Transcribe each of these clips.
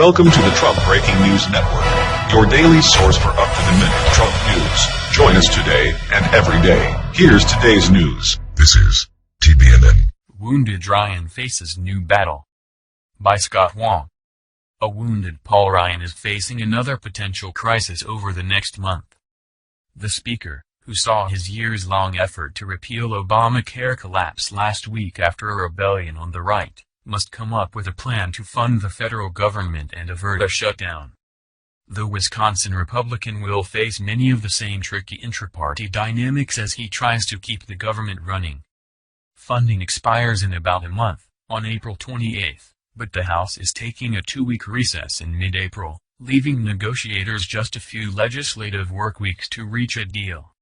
Welcome to the Trump Breaking News Network, your daily source for up-to-the-minute Trump news. Join us today and every day. Here's today's news. This is TBNN. Wounded Ryan faces new battle. By Scott Wong. A wounded Paul Ryan is facing another potential crisis over the next month. The speaker, who saw his years-long effort to repeal Obamacare collapse last week after a rebellion on the right, must come up with a plan to fund the federal government and avert a shutdown. The Wisconsin Republican will face many of the same tricky intra-party dynamics as he tries to keep the government running. Funding expires in about a month, on April 28, but the House is taking a 2-week recess in mid-April, leaving negotiators just a few legislative work weeks to reach a deal.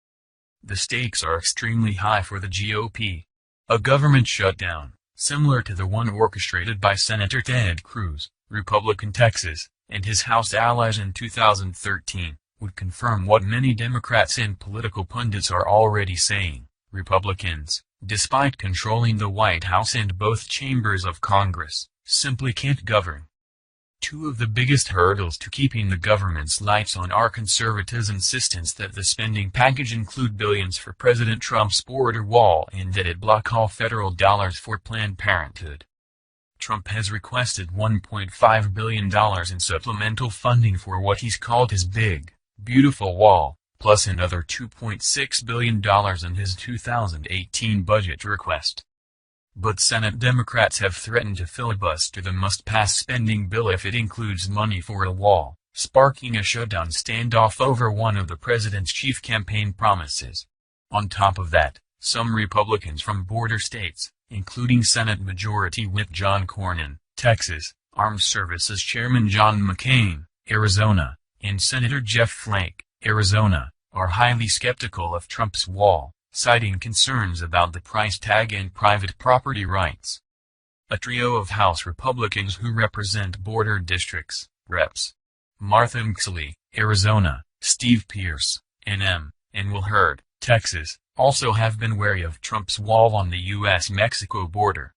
The stakes are extremely high for the GOP. A government shutdown, similar to the one orchestrated by Senator Ted Cruz, Republican Texas, and his House allies in 2013, would confirm what many Democrats and political pundits are already saying: Republicans, despite controlling the White House and both chambers of Congress, simply can't govern. Two of the biggest hurdles to keeping the government's lights on are conservatives' insistence that the spending package include billions for President Trump's border wall and that it block all federal dollars for Planned Parenthood. Trump has requested $1.5 billion in supplemental funding for what he's called his big, beautiful wall, plus another $2.6 billion in his 2018 budget request. But Senate Democrats have threatened to filibuster the must-pass spending bill if it includes money for a wall, sparking a shutdown standoff over one of the president's chief campaign promises. On top of that, some Republicans from border states, including Senate Majority Whip John Cornyn, Texas, Armed Services Chairman John McCain, Arizona, and Senator Jeff Flake, Arizona, are highly skeptical of Trump's wall, citing concerns about the price tag and private property rights. A trio of House Republicans who represent border districts, Reps. Martha McSally, Arizona, Steve Pearce, NM, and Will Hurd, Texas, also have been wary of Trump's wall on the U.S.-Mexico border.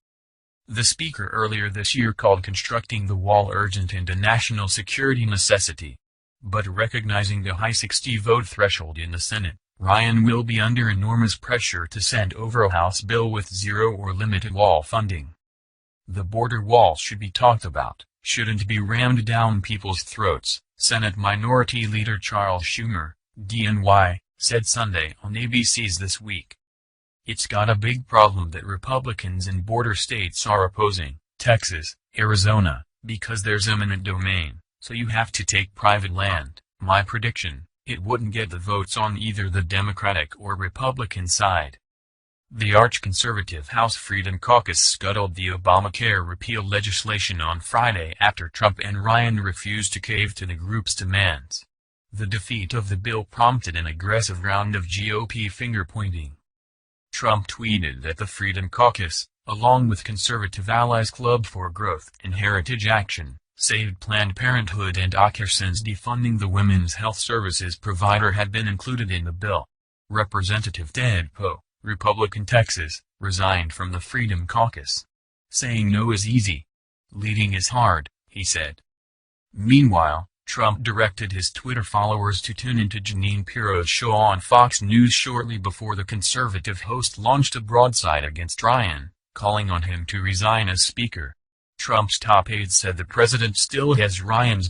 The speaker earlier this year called constructing the wall urgent and a national security necessity. But recognizing the high 60-vote threshold in the Senate, Ryan will be under enormous pressure to send over a House bill with zero or limited wall funding. The border wall should be talked about, shouldn't be rammed down people's throats, Senate Minority Leader Charles Schumer, DNY, said Sunday on ABC's This Week. It's got a big problem that Republicans in border states are opposing, Texas, Arizona, because there's eminent domain, so you have to take private land. My prediction: it wouldn't get the votes on either the Democratic or Republican side. The arch-conservative House Freedom Caucus scuttled the Obamacare repeal legislation on Friday after Trump and Ryan refused to cave to the group's demands. The defeat of the bill prompted an aggressive round of GOP finger-pointing. Trump tweeted that the Freedom Caucus, along with conservative allies Club for Growth and Heritage Action, saved Planned Parenthood and Obamacare since defunding the women's health services provider had been included in the bill. Representative Ted Poe, Republican Texas, resigned from the Freedom Caucus. Saying no is easy. Leading is hard, he said. Meanwhile, Trump directed his Twitter followers to tune into Jeanine Pirro's show on Fox News shortly before the conservative host launched a broadside against Ryan, calling on him to resign as speaker. Trump's top aides said the president still has Ryan's